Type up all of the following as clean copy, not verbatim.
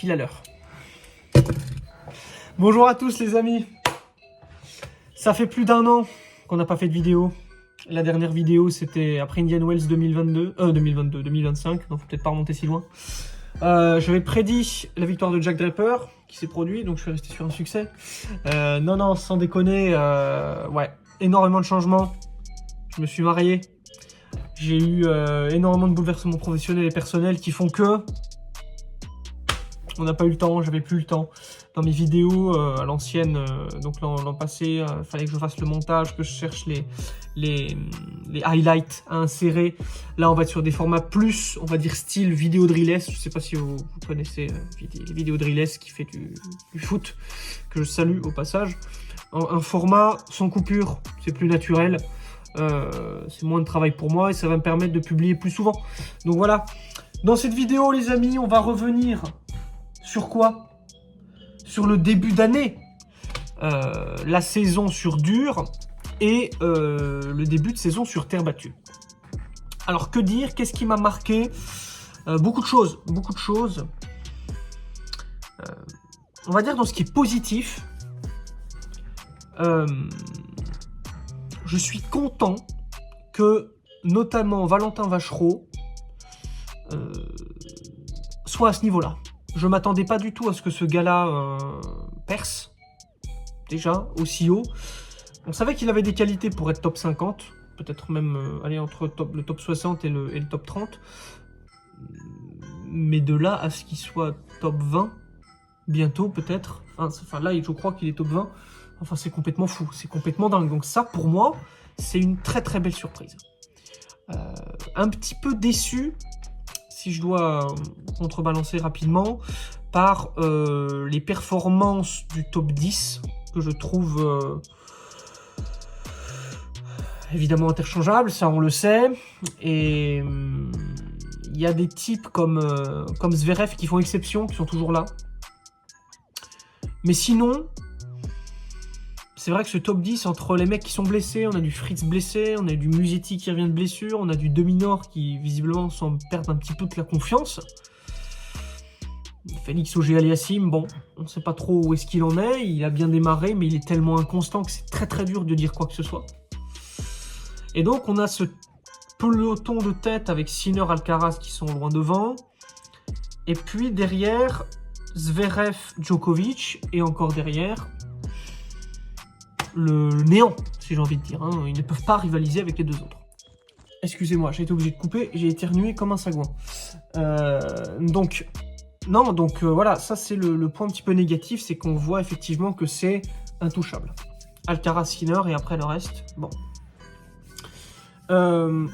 pile à l'heure. Bonjour à tous les amis. Ça fait plus d'1 an qu'on n'a pas fait de vidéo. La dernière vidéo c'était après Indian Wells 2025, donc faut peut-être pas remonter si loin. J'avais prédit la victoire de Jack Draper qui s'est produit, donc je suis resté sur un succès. Non, sans déconner, ouais, énormément de changements. Je me suis marié. J'ai eu énormément de bouleversements professionnels et personnels qui font que on n'a pas eu le temps, j'avais plus le temps. Dans mes vidéos à l'ancienne, donc l'an passé, il fallait que je fasse le montage, que je cherche les highlights à insérer. Là, on va être sur des formats plus, on va dire style vidéo drilless. Je sais pas si vous connaissez les vidéos drilless qui fait du foot, que je salue au passage. Un format sans coupure, c'est plus naturel. C'est moins de travail pour moi et ça va me permettre de publier plus souvent. Donc voilà. Dans cette vidéo, les amis, on va revenir sur quoi? Sur le début d'année, la saison sur dur et le début de saison sur terre battue. Alors que dire? Qu'est-ce qui m'a marqué? Beaucoup de choses. On va dire dans ce qui est positif, je suis content que notamment Valentin Vachereau soit à ce niveau-là. Je m'attendais pas du tout à ce que ce gars-là perce, déjà, aussi haut. On savait qu'il avait des qualités pour être top 50, peut-être même aller entre le top 60 et le top 30. Mais de là à ce qu'il soit top 20, bientôt peut-être, enfin là je crois qu'il est top 20, enfin c'est complètement fou, c'est complètement dingue. Donc ça pour moi, c'est une très très belle surprise. Un petit peu déçu, si je dois contrebalancer rapidement, par les performances du top 10, que je trouve évidemment interchangeables, ça on le sait, et il y a des types comme Zverev qui font exception, qui sont toujours là. Mais sinon, c'est vrai que ce top 10, entre les mecs qui sont blessés, on a du Fritz blessé, on a du Musetti qui revient de blessure, on a du Dominor qui visiblement semble perdre un petit peu de la confiance. Félix Auger-Aliassime, bon, on ne sait pas trop où est-ce qu'il en est, il a bien démarré, mais il est tellement inconstant que c'est très très dur de dire quoi que ce soit. Et donc on a ce peloton de tête avec Sinner, Alcaraz qui sont loin devant, et puis derrière, Zverev, Djokovic, et encore derrière, le néant, si j'ai envie de dire. Ils ne peuvent pas rivaliser avec les deux autres. Excusez-moi, j'ai été obligé de couper, j'ai éternué comme un sagouin. Voilà, ça c'est le point un petit peu négatif, c'est qu'on voit effectivement que c'est intouchable. Alcaraz, Sinner, et après le reste, bon.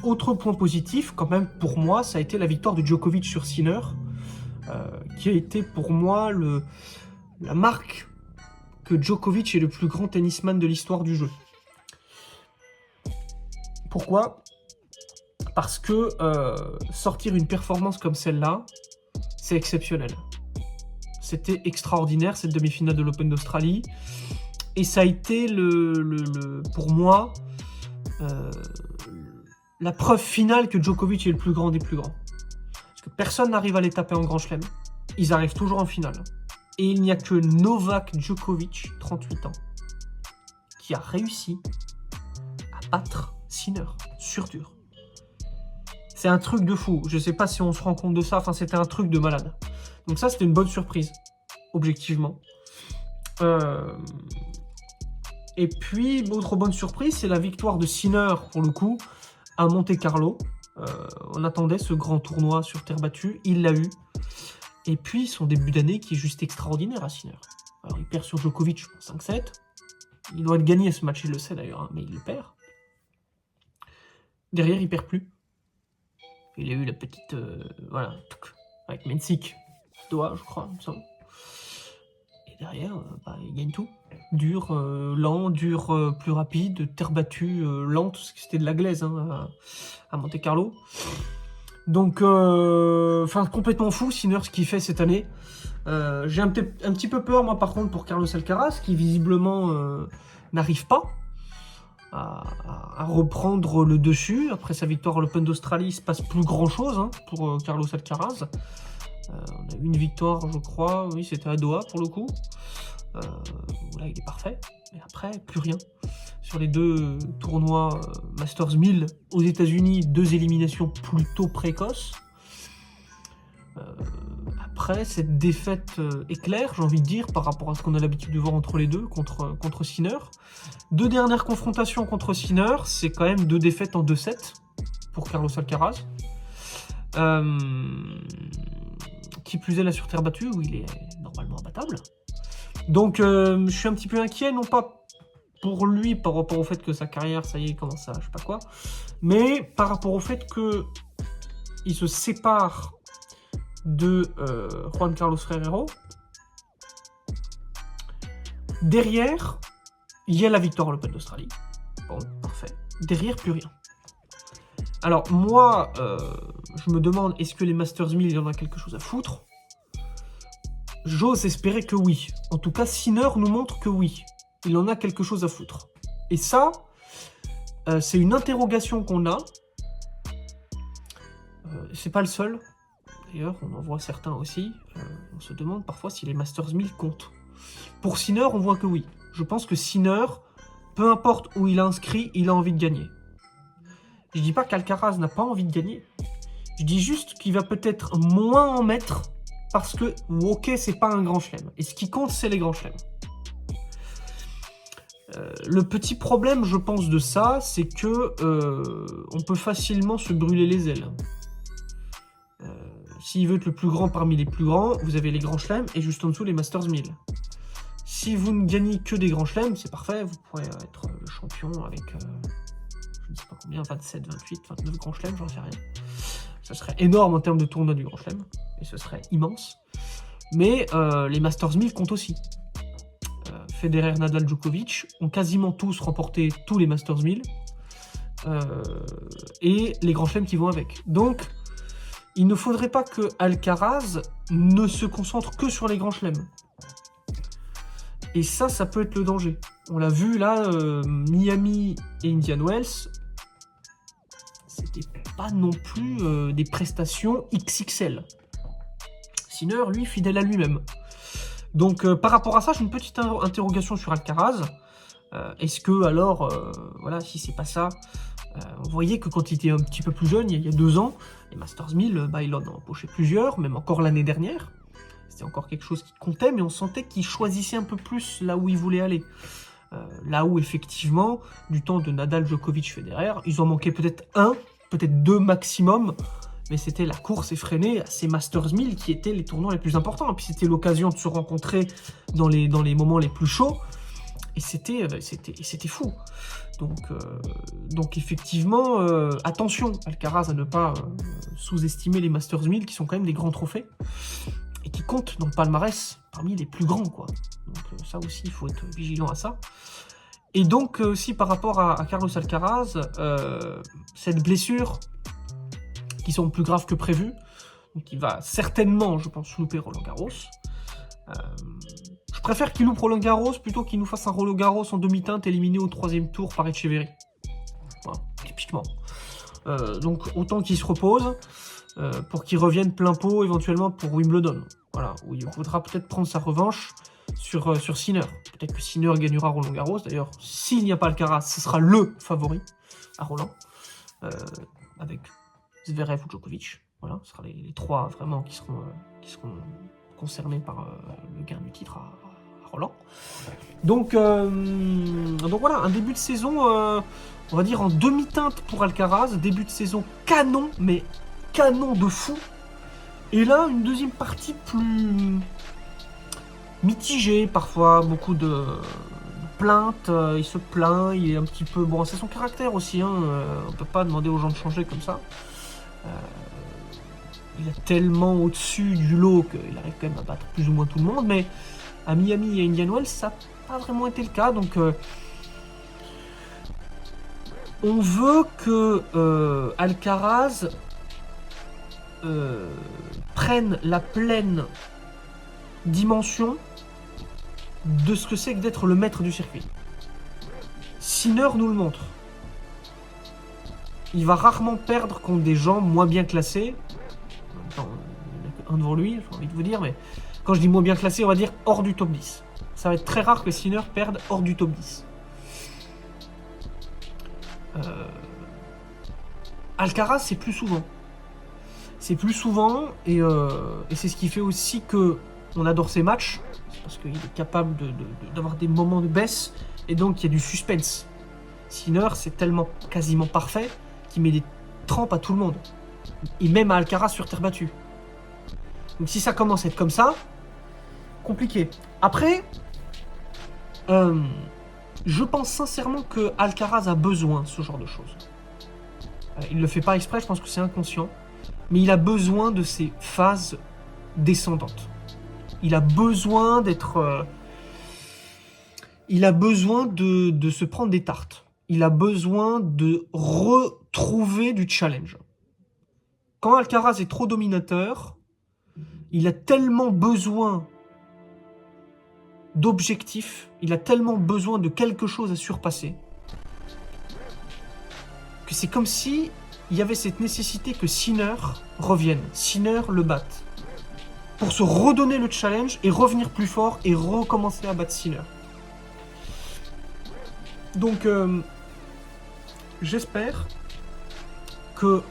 Autre point positif, quand même, pour moi, ça a été la victoire de Djokovic sur Sinner, qui a été pour moi la marque que Djokovic est le plus grand tennisman de l'histoire du jeu. Pourquoi? Parce que sortir une performance comme celle-là, c'est exceptionnel. C'était extraordinaire, cette demi-finale de l'Open d'Australie. Et ça a été, pour moi, la preuve finale que Djokovic est le plus grand des plus grands. Parce que personne n'arrive à les taper en grand chelem. Ils arrivent toujours en finale. Et il n'y a que Novak Djokovic, 38 ans, qui a réussi à battre Sinner sur dur. C'est un truc de fou. Je ne sais pas si on se rend compte de ça. Enfin, c'était un truc de malade. Donc ça, c'était une bonne surprise, objectivement. Et puis, autre bonne surprise, c'est la victoire de Sinner, pour le coup, à Monte-Carlo. On attendait ce grand tournoi sur terre battue. Il l'a eu. Et puis, son début d'année qui est juste extraordinaire à Sinner. Alors, il perd sur Djokovic 5-7. Il doit le gagner ce match, il le sait d'ailleurs, mais il le perd. Derrière, il perd plus. Il a eu la petite... voilà, avec Mensik. Doha, je crois, il me semble. Et derrière, il gagne tout. Dur, lent, dur, plus rapide, terre battue, lente, parce que c'était de la glaise à Monte-Carlo. Donc, complètement fou, Sinner, ce qu'il fait cette année. J'ai un petit peu peur, moi, par contre, pour Carlos Alcaraz, qui visiblement n'arrive pas à reprendre le dessus. Après sa victoire à l'Open d'Australie, il ne se passe plus grand-chose pour Carlos Alcaraz. On a eu une victoire, je crois. Oui, c'était à Doha pour le coup. Là, il est parfait. Mais après, plus rien. Sur les 2 tournois Masters 1000 aux États-Unis, 2 éliminations plutôt précoces. Après, cette défaite éclair, j'ai envie de dire, par rapport à ce qu'on a l'habitude de voir entre les deux, contre Sinner. 2 dernières confrontations contre Sinner, c'est quand même 2 défaites en 2-7 pour Carlos Alcaraz. Qui plus est, la sur terre battue, où il est normalement imbattable. Donc, je suis un petit peu inquiet, non pas pour lui par rapport au fait que sa carrière, ça y est, commence à je sais pas quoi, mais par rapport au fait que il se sépare de Juan Carlos Ferrero. Derrière, il y a la victoire à l'Open d'Australie. Bon, parfait. Derrière, plus rien. Alors, moi, je me demande, est-ce que les Masters 1000, il y en a quelque chose à foutre? J'ose espérer que oui. En tout cas, Sinner nous montre que oui. Il en a quelque chose à foutre. Et ça, c'est une interrogation qu'on a. C'est pas le seul. D'ailleurs, on en voit certains aussi. On se demande parfois si les Masters 1000 comptent. Pour Sinner, on voit que oui. Je pense que Sinner, peu importe où il a inscrit, il a envie de gagner. Je dis pas qu'Alcaraz n'a pas envie de gagner. Je dis juste qu'il va peut-être moins en mettre parce que, ok, c'est pas un grand chelem. Et ce qui compte, c'est les grands chelems. Le petit problème, je pense, de ça, c'est que on peut facilement se brûler les ailes. S'il veut être le plus grand parmi les plus grands, vous avez les grands chelems et juste en dessous les Masters 1000. Si vous ne gagnez que des grands chelems, c'est parfait, vous pourrez être le champion avec, je ne sais pas combien, 27, 28, 29 grands chelems, j'en sais rien. Ce serait énorme en termes de tournoi du grand chelem, et ce serait immense. Mais les Masters 1000 comptent aussi. Federer, Nadal, Djokovic ont quasiment tous remporté tous les Masters 1000 et les grands chelems qui vont avec. Donc, il ne faudrait pas que Alcaraz ne se concentre que sur les grands chelems. Et ça peut être le danger. On l'a vu là, Miami et Indian Wells, c'était pas non plus des prestations XXL. Sinner, lui, fidèle à lui-même. Donc, par rapport à ça, j'ai une petite interrogation sur Alcaraz. Est-ce que, alors, voilà, si c'est pas ça, on voyait que quand il était un petit peu plus jeune, il y a 2 ans, les Masters 1000, il en a empoché plusieurs, même encore l'année dernière. C'était encore quelque chose qui comptait, mais on sentait qu'il choisissait un peu plus là où il voulait aller. Là où, effectivement, du temps de Nadal, Djokovic, Federer, ils en manquaient peut-être 1, peut-être 2 maximum, mais c'était la course effrénée à ces Masters 1000 qui étaient les tournois les plus importants. Et puis c'était l'occasion de se rencontrer dans les moments les plus chauds. Et c'était fou. Donc effectivement, attention, Alcaraz, à ne pas sous-estimer les Masters 1000 qui sont quand même des grands trophées et qui comptent dans le palmarès parmi les plus grands, quoi. Donc ça aussi, il faut être vigilant à ça. Et donc aussi par rapport à Carlos Alcaraz, cette blessure qui sont plus graves que prévu, donc il va certainement, je pense, louper Roland-Garros. Je préfère qu'il loupe Roland-Garros plutôt qu'il nous fasse un Roland-Garros en demi-teinte éliminé au 3e tour par Etcheverry. Voilà, typiquement. Donc autant qu'il se repose pour qu'il revienne plein pot éventuellement pour Wimbledon. Voilà, où il faudra peut-être prendre sa revanche sur Sinner. Peut-être que Sinner gagnera Roland-Garros. D'ailleurs, s'il n'y a pas Alcaraz, ce sera le favori à Roland. Avec Zverev ou Djokovic. Voilà, ce sera les 3 vraiment qui seront concernés par le gain du titre à Roland. Donc voilà, un début de saison, on va dire en demi-teinte pour Alcaraz. Début de saison canon, mais canon de fou. Et là, une deuxième partie plus mitigée, parfois beaucoup de plaintes. Il se plaint, il est un petit peu... Bon, c'est son caractère aussi, hein, on peut pas demander aux gens de changer comme ça. Il est tellement au-dessus du lot qu'il arrive quand même à battre plus ou moins tout le monde, mais à Miami et Indian Wells, ça n'a pas vraiment été le cas, donc on veut que Alcaraz prenne la pleine dimension de ce que c'est que d'être le maître du circuit. Sinner nous le montre. Il va rarement perdre contre des gens moins bien classés. un devant lui, j'ai envie de vous dire, mais quand je dis moins bien classé, on va dire hors du top 10. Ça va être très rare que Sinner perde hors du top 10. Alcaraz, c'est plus souvent. C'est plus souvent, et c'est ce qui fait aussi que on adore ces matchs, parce qu'il est capable d'avoir des moments de baisse, et donc il y a du suspense. Sinner, c'est tellement quasiment parfait qu'il met des trempes à tout le monde. Et même à Alcaraz sur terre battue. Donc si ça commence à être comme ça, compliqué. Après, je pense sincèrement que Alcaraz a besoin de ce genre de choses. Il ne le fait pas exprès, je pense que c'est inconscient. Mais il a besoin de ces phases descendantes. Il a besoin d'être... il a besoin de se prendre des tartes. Il a besoin de retrouver du challenge. Quand Alcaraz est trop dominateur, il a tellement besoin d'objectifs, il a tellement besoin de quelque chose à surpasser, que c'est comme si il y avait cette nécessité que Sinner revienne, Sinner le batte, pour se redonner le challenge et revenir plus fort et recommencer à battre Sinner. Donc, j'espère que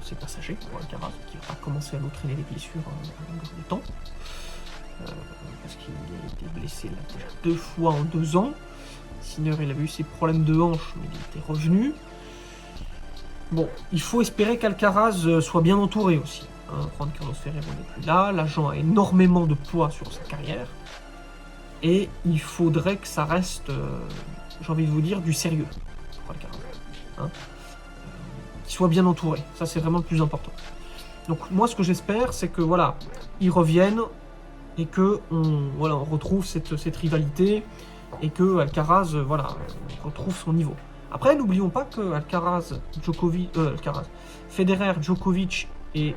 c'est passager pour Alcaraz, qui va pas commencer à nous traîner les blessures à longueur de temps. Parce qu'il a été blessé là, déjà 2 fois en 2 ans. Sinner, il avait eu ses problèmes de hanche, mais il était revenu. Bon, il faut espérer qu'Alcaraz soit bien entouré aussi. Juan Carlos Ferrero n'est plus là, l'agent a énormément de poids sur sa carrière. Et il faudrait que ça reste, j'ai envie de vous dire, du sérieux pour Alcaraz. Qu'il soit bien entouré, ça c'est vraiment le plus important. Donc moi ce que j'espère, c'est que voilà, ils reviennent et que on retrouve cette rivalité et que Alcaraz retrouve son niveau. Après, n'oublions pas que Federer, Djokovic et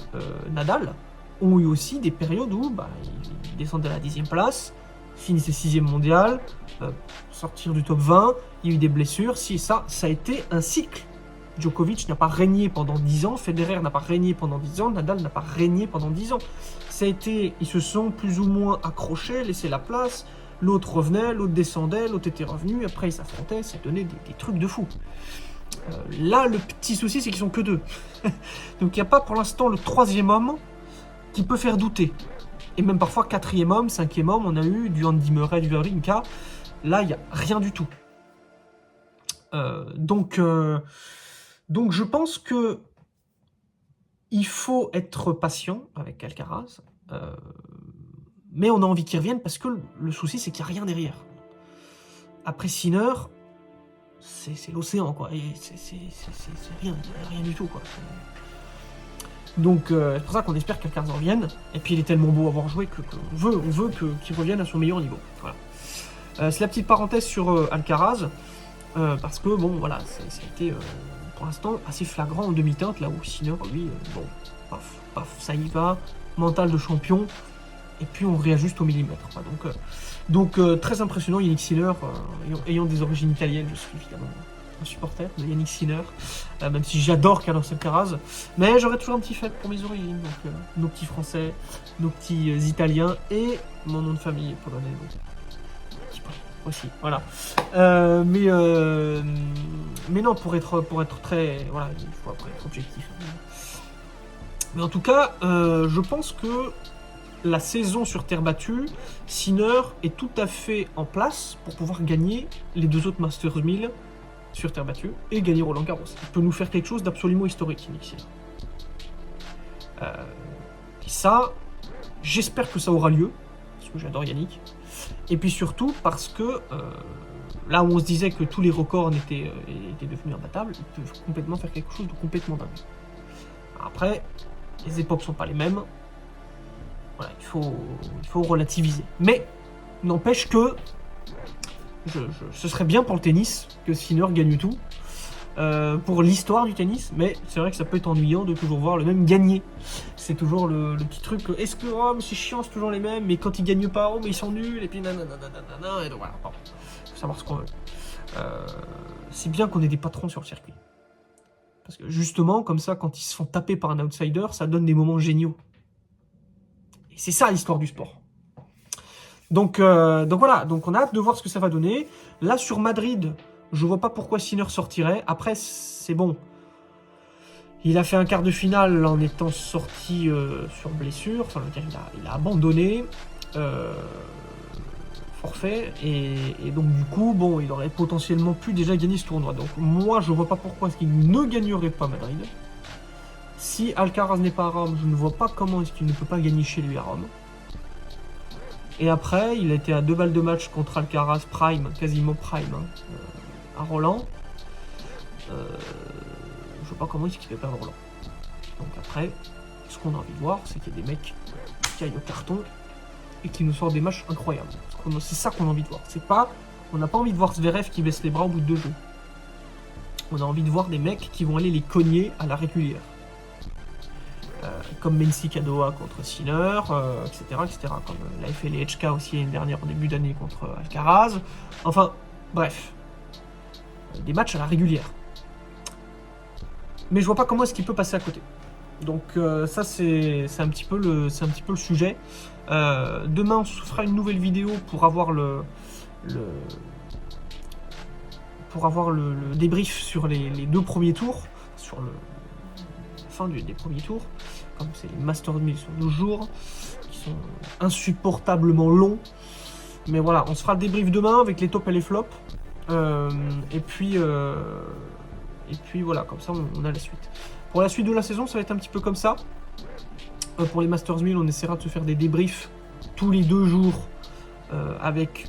Nadal ont eu aussi des périodes où ils descendaient à la 10e place, finissaient 6e mondial, sortir du top 20, il y a eu des blessures, ça a été un cycle. Djokovic n'a pas régné pendant 10 ans, Federer n'a pas régné pendant 10 ans, Nadal n'a pas régné pendant 10 ans. Ils se sont plus ou moins accrochés, laissé la place, l'autre revenait, l'autre descendait, l'autre était revenu, après ils s'affrontaient, ça donnait des trucs de fou. Là, le petit souci, c'est qu'ils sont que 2. Donc il n'y a pas pour l'instant le 3e homme qui peut faire douter. Et même parfois 4e homme, 5e homme, on a eu du Andy Murray, du Wawrinka. Là, il n'y a rien du tout. Donc je pense que il faut être patient avec Alcaraz, mais on a envie qu'il revienne parce que le souci c'est qu'il n'y a rien derrière. Après Sinner, c'est l'océan quoi, et c'est rien, il n'y a rien du tout quoi. Donc c'est pour ça qu'on espère qu'Alcaraz revienne, et puis il est tellement beau à avoir joué qu'on veut qu'il revienne à son meilleur niveau. Voilà. C'est la petite parenthèse sur Alcaraz. Parce que bon voilà, ça a été pour l'instant assez flagrant en demi-teinte, là où Sinner lui, paf, ça y va, mental de champion, et puis on réajuste au millimètre. Donc très impressionnant Yannick Sinner, ayant des origines italiennes, je suis évidemment un supporter de Yannick Sinner, même si j'adore Carlos Alcaraz, mais j'aurais toujours un petit fait pour mes origines, donc nos petits français, nos petits italiens, et mon nom de famille polonais. Aussi, voilà. Mais non, pour être très, voilà, il faut après être objectif. Mais en tout cas, je pense que la saison sur terre battue, Sinner est tout à fait en place pour pouvoir gagner les 2 autres Masters 1000 sur terre battue et gagner Roland Garros. Il peut nous faire quelque chose d'absolument historique, Yannick Sinner. Et ça, j'espère que ça aura lieu, parce que j'adore Yannick. Et puis surtout parce que là où on se disait que tous les records étaient devenus imbattables, ils peuvent complètement faire quelque chose de complètement dingue. Après, les époques sont pas les mêmes. Voilà, il faut relativiser. Mais n'empêche que ce serait bien pour le tennis que Sinner gagne tout. Pour l'histoire du tennis, mais c'est vrai que ça peut être ennuyant de toujours voir le même gagner. C'est toujours le petit truc, est-ce que mais c'est chiant, c'est toujours les mêmes, mais quand ils gagnent pas, mais ils sont nuls, et puis nanana, et donc voilà, faut savoir ce qu'on veut. C'est bien qu'on ait des patrons sur le circuit. Parce que justement, comme ça, quand ils se font taper par un outsider, ça donne des moments géniaux. Et c'est ça l'histoire du sport. Donc voilà, donc on a hâte de voir ce que ça va donner. Là, sur Madrid, je vois pas pourquoi Sinner sortirait. Après, c'est bon. Il a fait un quart de finale en étant sorti sur blessure. Enfin, je veux dire, il a abandonné. Forfait. Et donc, du coup, bon, il aurait potentiellement pu déjà gagner ce tournoi. Donc, moi, je vois pas pourquoi est-ce qu'il ne gagnerait pas Madrid. Si Alcaraz n'est pas à Rome, je ne vois pas comment est-ce qu'il ne peut pas gagner chez lui à Rome. Et après, il a été à 2 balles de match contre Alcaraz Prime, quasiment Prime, à Roland. Je vois pas comment est-ce qu'il fait perdre Roland. Donc après, ce qu'on a envie de voir, c'est qu'il y a des mecs qui aillent au carton et qui nous sortent des matchs incroyables. C'est ça qu'on a envie de voir. C'est pas, on n'a pas envie de voir Zverev qui baisse les bras au bout de 2 jeux. On a envie de voir des mecs qui vont aller les cogner à la régulière. Comme Mensi Kadoa contre Sinner, etc. Comme l'a fait les HK aussi l'année dernière en début d'année contre Alcaraz. Enfin, bref. Des matchs à la régulière. Mais je vois pas comment est-ce qu'il peut passer à côté. Donc ça c'est un petit peu le sujet. Demain on se fera une nouvelle vidéo pour avoir le débrief sur les 2 premiers tours, sur le fin des premiers tours. Comme c'est les Masters 1000 sur 12 jours, qui sont insupportablement longs. Mais voilà, on se fera le débrief demain avec les tops et les flops. Et puis voilà, comme ça on a la suite. Pour la suite de la saison, ça va être un petit peu comme ça. Pour les Masters 1000, on essaiera de se faire des débriefs tous les 2 jours. Avec,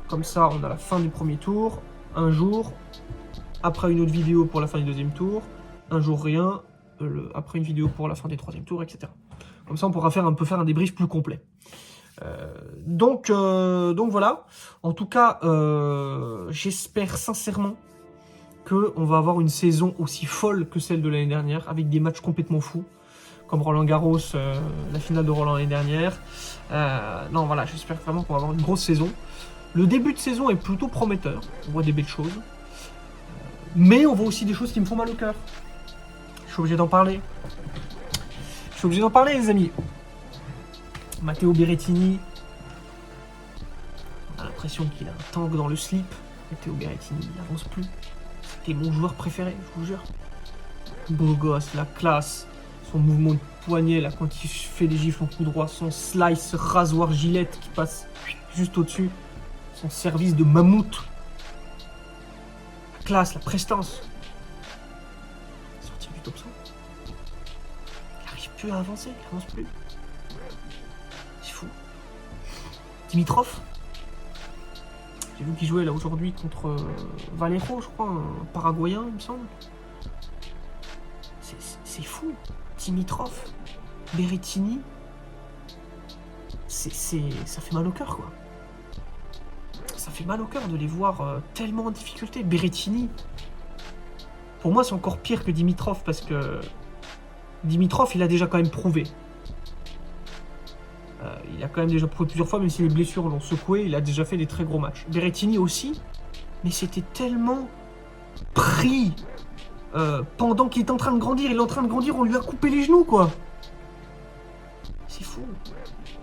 comme ça, on a la fin du premier tour, un jour, après une autre vidéo pour la fin du 2e tour, un jour rien, après une vidéo pour la fin des 3e tours, etc. Comme ça, on pourra faire un débrief plus complet. Donc voilà. En tout cas, j'espère sincèrement qu'on va avoir une saison aussi folle que celle de l'année dernière, avec des matchs complètement fous, comme Roland Garros, la finale de Roland l'année dernière. Non, voilà, j'espère vraiment qu'on va avoir une grosse saison. Le début de saison est plutôt prometteur. On voit des belles choses. Mais on voit aussi des choses qui me font mal au cœur. Je suis obligé d'en parler. Les amis. Matteo Berrettini. On a l'impression qu'il a un tank dans le slip. Matteo Berrettini, il n'avance plus. C'était mon joueur préféré, je vous jure. Beau gosse, la classe. Son mouvement de poignet, là, quand il fait des gifles en coup droit. Son slice rasoir gilette qui passe juste au-dessus. Son service de mammouth. La classe, la prestance. Sortir du top 100. Il n'arrive plus à avancer, il n'avance plus. C'est fou. Dimitrov. J'ai vu qu'il jouait là aujourd'hui contre Valero, je crois, un Paraguayen, il me semble. C'est fou. Dimitrov, Berrettini. Ça fait mal au cœur, quoi. Ça fait mal au cœur de les voir tellement en difficulté. Berrettini, pour moi, c'est encore pire que Dimitrov parce que Dimitrov, il a déjà quand même prouvé. Il a quand même déjà prouvé plusieurs fois, même si les blessures l'ont secoué, il a déjà fait des très gros matchs. Berrettini aussi, mais c'était tellement pris pendant qu'il était en train de grandir. Il est en train de grandir, on lui a coupé les genoux, quoi. C'est fou.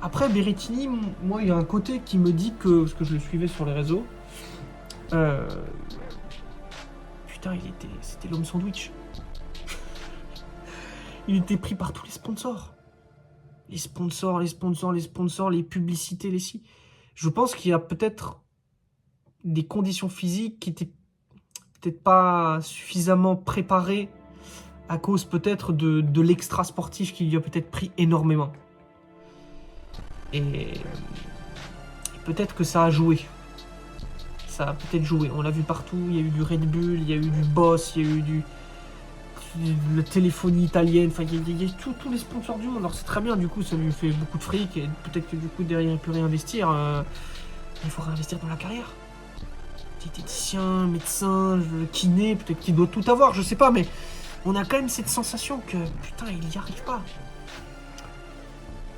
Après, Berrettini, moi, il y a un côté qui me dit que, parce que je le suivais sur les réseaux, putain, c'était l'homme sandwich. Il était pris par tous les sponsors. Les sponsors, les publicités, les si. Je pense qu'il y a peut-être des conditions physiques qui étaient peut-être pas suffisamment préparées à cause peut-être de l'extra sportif qui lui a peut-être pris énormément. Et peut-être que ça a joué. Ça a peut-être joué. On l'a vu partout. Il y a eu du Red Bull, il y a eu du Boss, il y a eu la téléphonie italienne. Enfin, il y a tous les sponsors du monde. Alors c'est très bien. Du coup, ça lui fait beaucoup de fric. Et peut-être que du coup, derrière, il peut réinvestir. Il faut réinvestir dans la carrière. Diététicien, médecin, kiné. Peut-être qu'il doit tout avoir. Je sais pas. Mais on a quand même cette sensation que, putain, il n'y arrive pas.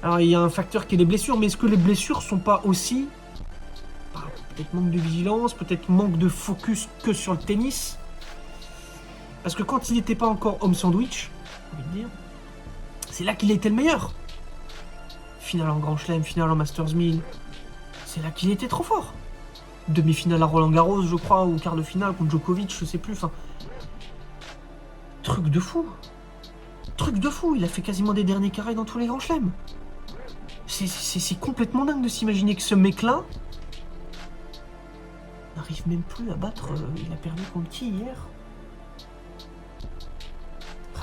Alors il y a un facteur qui est les blessures, mais est-ce que les blessures sont pas aussi peut-être manque de vigilance, peut-être manque de focus que sur le tennis? Parce que quand il n'était pas encore homme sandwich, j'ai envie de dire, c'est là qu'il était le meilleur. finale en Grand Chelem, finale en Masters 1000. C'est là qu'il était trop fort. Demi-finale à Roland Garros, je crois, ou quart de finale contre Djokovic, je sais plus. Enfin, truc de fou. Truc de fou. Il a fait quasiment des derniers carrés dans tous les Grands Chelems. C'est complètement dingue de s'imaginer que ce mec-là n'arrive même plus à battre. Il a perdu contre qui hier?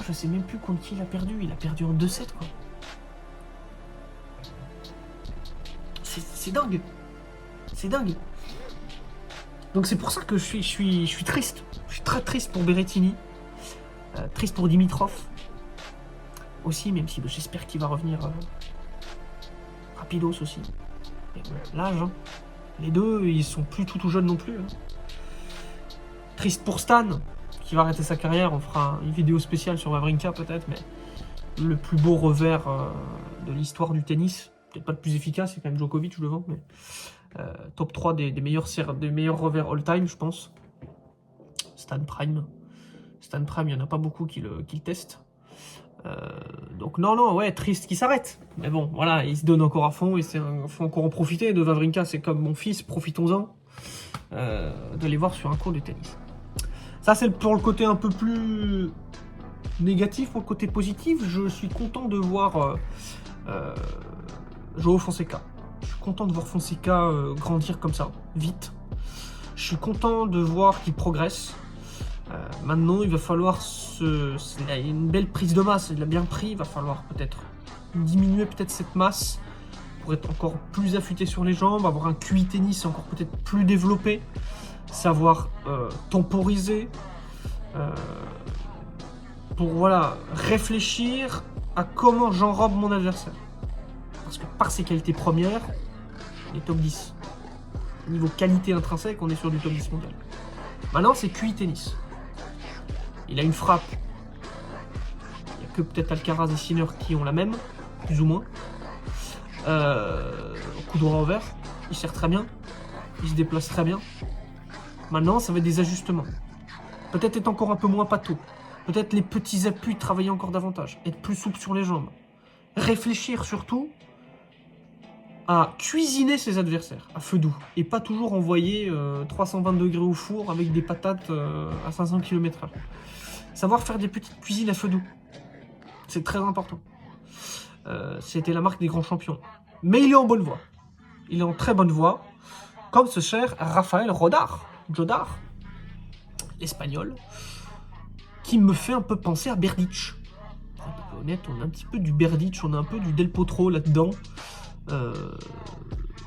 Je sais même plus contre qui il a perdu. Il a perdu en 2-7, quoi. C'est dingue. C'est dingue. Donc c'est pour ça que je suis triste. Je suis très triste pour Berrettini. Triste pour Dimitrov. Aussi, même si j'espère qu'il va revenir rapidos aussi. Mais bon, l'âge, hein. Les deux, ils sont plus tout jeunes non plus. Hein. Triste pour Stan, qui va arrêter sa carrière. On fera une vidéo spéciale sur Wawrinka peut-être, mais le plus beau revers de l'histoire du tennis. Peut-être pas le plus efficace, c'est quand même Djokovic devant, mais top 3 des meilleurs revers all-time, je pense. Stan Prime. Stan Prime, il n'y en a pas beaucoup qui le testent. Donc non, ouais, triste qu'il s'arrête. Mais bon, voilà, il se donne encore à fond, et il faut encore en profiter. De Wawrinka, c'est comme mon fils, profitons-en de les voir sur un court de tennis. Ça, c'est pour le côté un peu plus négatif. Pour le côté positif, je suis content de voir João Fonseca. Je suis content de voir Fonseca grandir comme ça, vite. Je suis content de voir qu'il progresse. Maintenant, il va falloir il a une belle prise de masse, il l'a bien pris. Il va falloir peut-être diminuer cette masse pour être encore plus affûté sur les jambes, avoir un QI tennis encore peut-être plus développé, savoir temporiser, pour voilà, réfléchir à comment j'enrobe mon adversaire. Parce que par ses qualités premières, il est top 10. Niveau qualité intrinsèque, on est sur du top 10 mondial. Maintenant, c'est QI tennis. Il a une frappe. Il n'y a que peut-être Alcaraz et Sinner qui ont la même, plus ou moins. Coup droit au vert, il sert très bien. Il se déplace très bien. Maintenant, ça va être des ajustements. Peut-être être encore un peu moins pâteau. Peut-être les petits appuis travailler encore davantage. Être plus souple sur les jambes. Réfléchir surtout à cuisiner ses adversaires à feu doux. Et pas toujours envoyer 320 degrés au four avec des patates à 500 km/h. Savoir faire des petites cuisines à feu doux. C'est très important. C'était la marque des grands champions. Mais il est en bonne voie. Il est en très bonne voie. Comme ce cher Rafael Jodar, l'espagnol, qui me fait un peu penser à Berdych. Pour être un peu honnête, on a un petit peu du Berdych, on a un peu du Del Potro là-dedans.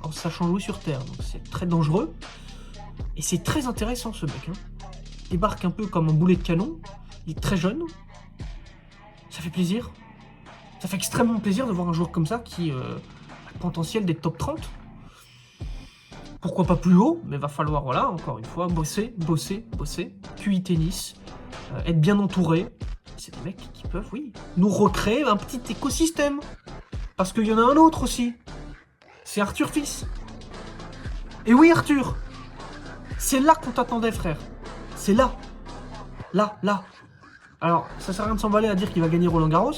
En sachant jouer sur terre. Donc c'est très dangereux. Et c'est très intéressant ce mec. Hein. Il débarque un peu comme un boulet de canon. Il est très jeune. Ça fait plaisir. Ça fait extrêmement plaisir de voir un joueur comme ça qui a le potentiel d'être top 30. Pourquoi pas plus haut, mais va falloir, voilà, encore une fois, bosser. QI tennis, être bien entouré. C'est des mecs qui peuvent, oui, nous recréer un petit écosystème. Parce qu'il y en a un autre aussi. C'est Arthur Fils. Et oui, Arthur. C'est là qu'on t'attendait, frère. C'est là. Là. Alors, ça sert à rien de s'emballer à dire qu'il va gagner Roland Garros.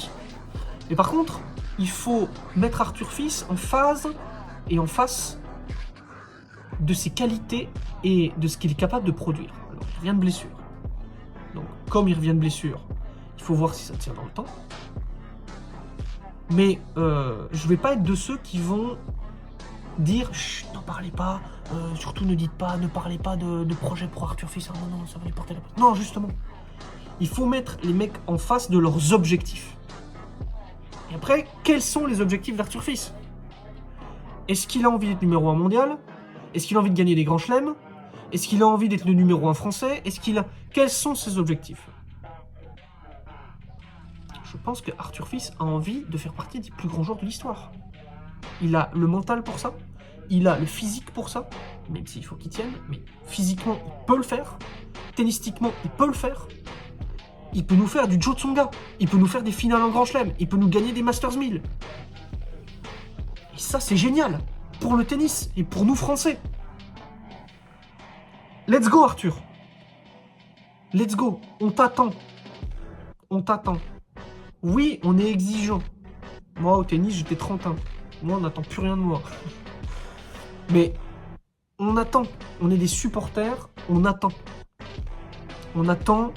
Mais par contre, il faut mettre Arthur Fils en phase et en face de ses qualités et de ce qu'il est capable de produire. Alors, il revient de blessure. Donc, comme il revient de blessure, il faut voir si ça tient dans le temps. Mais je vais pas être de ceux qui vont dire chut, n'en parlez pas, surtout ne parlez pas de projet pour Arthur Fils. Non, ça va lui porter la peine. Non, justement. Il faut mettre les mecs en face de leurs objectifs. Et après, quels sont les objectifs d'Arthur Fils? Est-ce qu'il a envie d'être numéro 1 mondial? Est-ce qu'il a envie de gagner des grands chelems? Est-ce qu'il a envie d'être le numéro 1 français? Quels sont ses objectifs? Je pense que Arthur Fils a envie de faire partie des plus grands joueurs de l'histoire. Il a le mental pour ça, il a le physique pour ça, même s'il faut qu'il tienne, mais physiquement, il peut le faire, tennistiquement, il peut le faire. Il peut nous faire du Jo Tsonga, il peut nous faire des finales en Grand Chelem, il peut nous gagner des Masters 1000. Et ça, c'est génial, pour le tennis et pour nous Français. Let's go, Arthur. Let's go, on t'attend. On t'attend. Oui, on est exigeant. Moi, au tennis, j'étais 31. Moi, on n'attend plus rien de moi. Mais on attend. On est des supporters, on attend. On attend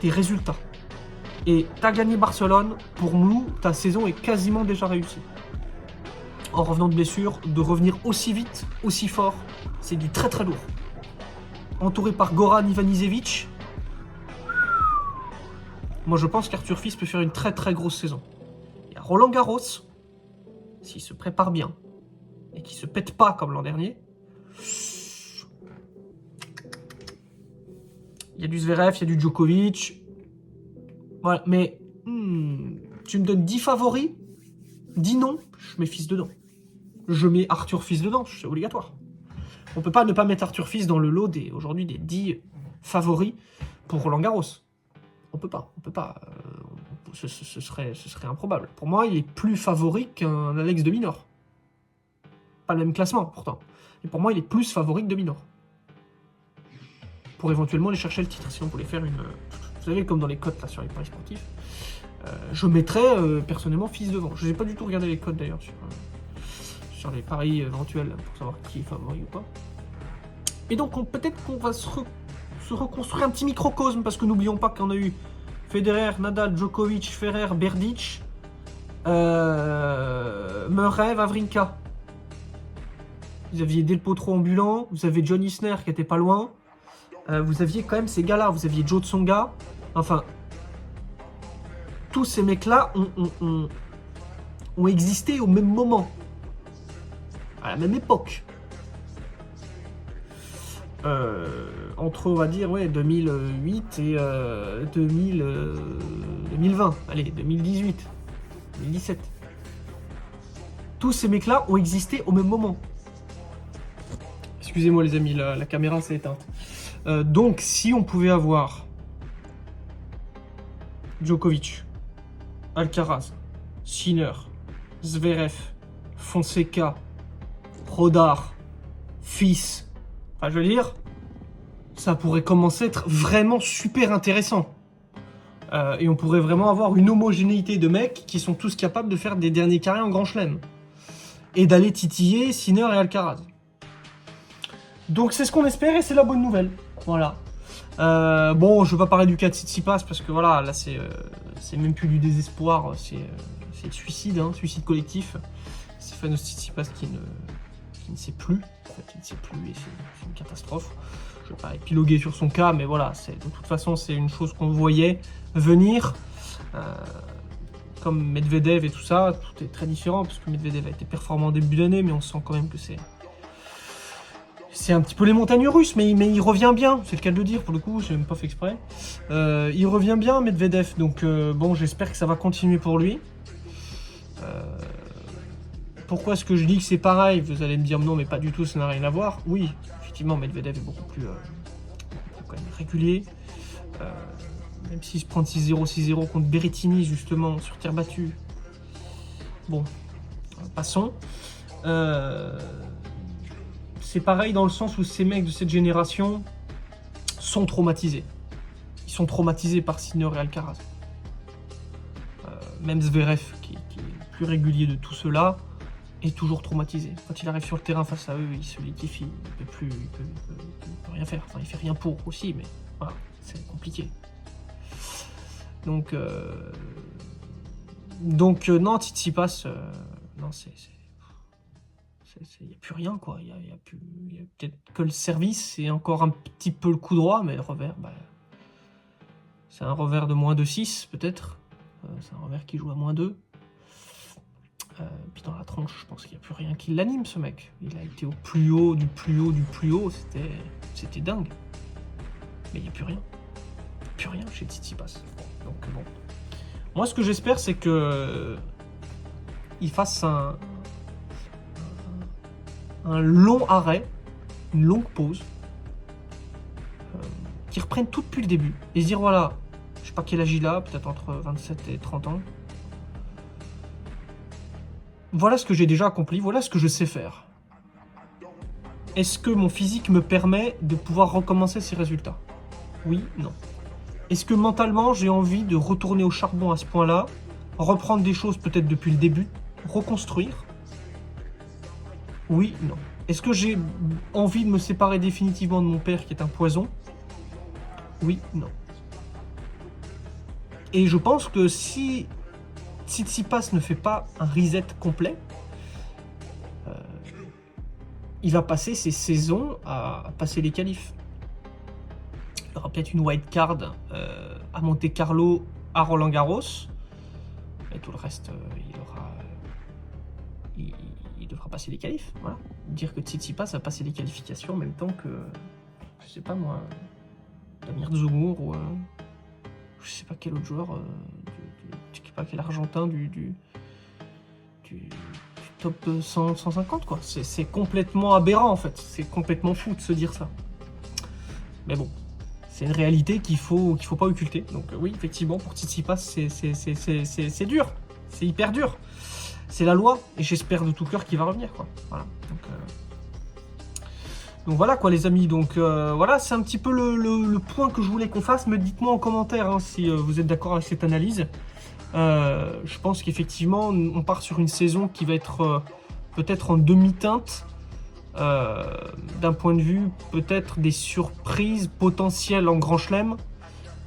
des résultats. Et t'as gagné Barcelone, pour nous, ta saison est quasiment déjà réussie. En revenant de blessure, de revenir aussi vite, aussi fort, c'est du très très lourd. Entouré par Goran Ivanisevic, moi je pense qu'Arthur Fils peut faire une très très grosse saison. Et à Roland Garros, s'il se prépare bien, et qu'il se pète pas comme l'an dernier, il y a du Zverev, il y a du Djokovic. Voilà, mais tu me donnes 10 favoris, 10 noms, je mets Fils dedans. Je mets Arthur Fils dedans, c'est obligatoire. On peut pas ne pas mettre Arthur Fils dans le lot aujourd'hui des 10 favoris pour Roland Garros. On peut pas. Ce serait improbable. Pour moi, il est plus favori qu'un Alex de Minaur. Pas le même classement, pourtant. Mais pour moi, il est plus favori que de Minaur. Pour éventuellement aller chercher le titre. Si on voulait faire une... Vous savez, comme dans les cotes là, sur les paris sportifs, je mettrais personnellement Fils devant. Je n'ai pas du tout regardé les cotes d'ailleurs sur les paris éventuels pour savoir qui est favori ou pas. Et donc peut-être qu'on va se reconstruire un petit microcosme, parce que n'oublions pas qu'on a eu Federer, Nadal, Djokovic, Ferrer, Berdych, Murray, Wawrinka. Vous aviez Del Potro ambulant, vous avez John Isner qui était pas loin, vous aviez quand même ces gars-là, vous aviez Joe Tsonga, enfin, tous ces mecs-là ont existé au même moment, à la même époque. Entre, on va dire, 2008 et 2020, allez, 2018, 2017. Tous ces mecs-là ont existé au même moment. Excusez-moi les amis, la caméra s'est éteinte. Donc, si on pouvait avoir Djokovic, Alcaraz, Sinner, Zverev, Fonseca, Rodar, Fils, enfin, je veux dire, ça pourrait commencer à être vraiment super intéressant. Et on pourrait vraiment avoir une homogénéité de mecs qui sont tous capables de faire des derniers carrés en grand chelem. Et d'aller titiller Sinner et Alcaraz. Donc c'est ce qu'on espère et c'est la bonne nouvelle. Voilà. Bon, je vais pas parler du cas de Tsitsipas parce que voilà, là c'est même plus du désespoir, c'est le suicide, hein, suicide collectif. Stefanos Tsitsipas qui ne sait plus, en fait, il ne sait plus et c'est une catastrophe. Je ne vais pas épiloguer sur son cas, mais voilà, de toute façon c'est une chose qu'on voyait venir. Comme Medvedev et tout ça, tout est très différent parce que Medvedev a été performant en début d'année, mais on sent quand même que c'est un petit peu les montagnes russes, mais il revient bien, c'est le cas de le dire pour le coup, j'ai même pas fait exprès. Il revient bien Medvedev, donc bon, j'espère que ça va continuer pour lui. Pourquoi est-ce que je dis que c'est pareil? Vous allez me dire non, mais pas du tout, ça n'a rien à voir. Oui, effectivement, Medvedev est beaucoup plus quand même régulier. Même s'il se prend 6-0, 6-0 contre Berrettini, justement, sur terre battue. Bon, passons. C'est pareil dans le sens où ces mecs de cette génération sont traumatisés. Ils sont traumatisés par Sinner et Alcaraz. Même Zverev, qui est le plus régulier de tout cela, est toujours traumatisé. Quand il arrive sur le terrain face à eux, il se liquéfie. Il peut rien faire. Enfin, il fait rien pour aussi, mais voilà, c'est compliqué. Donc non, Tsitsipas, non, il n'y a plus rien, quoi. Il y a peut-être que le service et encore un petit peu le coup droit, mais le revers, c'est un revers de moins de 6, peut-être. C'est un revers qui joue à moins 2. Puis dans la tronche, je pense qu'il n'y a plus rien qui l'anime, ce mec. Il a été au plus haut, du plus haut, du plus haut. C'était dingue. Mais il n'y a plus rien. Plus rien chez Tsitsipas. Donc bon. Moi, ce que j'espère, c'est que il fasse un long arrêt, une longue pause, qui reprenne tout depuis le début. Et se dire, voilà, je sais pas quel âge il a, peut-être entre 27 et 30 ans. Voilà ce que j'ai déjà accompli, voilà ce que je sais faire. Est-ce que mon physique me permet de pouvoir recommencer ces résultats? Oui, non. Est-ce que mentalement, j'ai envie de retourner au charbon à ce point-là, reprendre des choses peut-être depuis le début, reconstruire? Oui, non. Est-ce que j'ai envie de me séparer définitivement de mon père qui est un poison? Oui, non. Et je pense que si Tsitsipas ne fait pas un reset complet, il va passer ses saisons à passer les qualifs. Il y aura peut-être une wild card à Monte Carlo, à Roland Garros. Et tout le reste, il devra passer les qualifs. Voilà. Dire que Tsitsipas a passé les qualifications en même temps que, je sais pas moi, Damir Dzumhur ou je sais pas quel autre joueur, je sais pas quel argentin du top 100, 150 quoi. C'est complètement aberrant en fait. C'est complètement fou de se dire ça. Mais bon, c'est une réalité qu'il faut pas occulter. Donc oui, effectivement, pour Tsitsipas, c'est dur. C'est hyper dur. C'est la loi. Et j'espère de tout cœur qu'il va revenir, quoi. Voilà. Donc voilà, quoi, les amis. Donc voilà, c'est un petit peu le point que je voulais qu'on fasse. Mais dites-moi en commentaire hein, si vous êtes d'accord avec cette analyse. Je pense qu'effectivement, on part sur une saison qui va être peut-être en demi-teinte. D'un point de vue peut-être des surprises potentielles en Grand Chelem,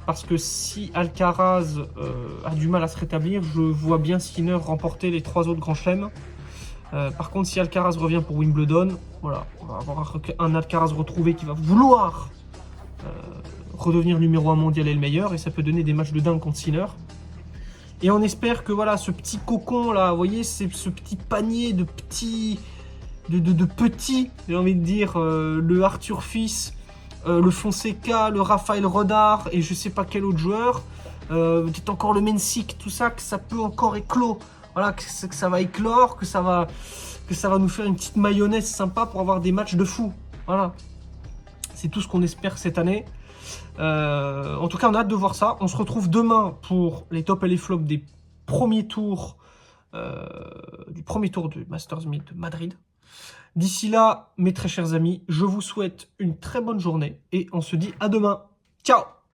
parce que si Alcaraz a du mal à se rétablir, je vois bien Sinner remporter les 3 autres Grands Chelems. Par contre, si Alcaraz revient pour Wimbledon, voilà, on va avoir un Alcaraz retrouvé qui va vouloir redevenir numéro 1 mondial et le meilleur, et ça peut donner des matchs de dingue contre Sinner. Et on espère que voilà, ce petit cocon là, vous voyez, c'est ce petit panier de petits, j'ai envie de dire, le Arthur Fils, le Fonseca, le Raphaël Rodard et je sais pas quel autre joueur, peut-être encore le Mensik, tout ça, que ça peut encore éclore. Voilà, que ça va éclore, que ça va nous faire une petite mayonnaise sympa pour avoir des matchs de fou. Voilà. C'est tout ce qu'on espère cette année. En tout cas, on a hâte de voir ça. On se retrouve demain pour les tops et les flops des premiers tours du premier tour du Masters 1000 de Madrid. D'ici là, mes très chers amis, je vous souhaite une très bonne journée et on se dit à demain. Ciao!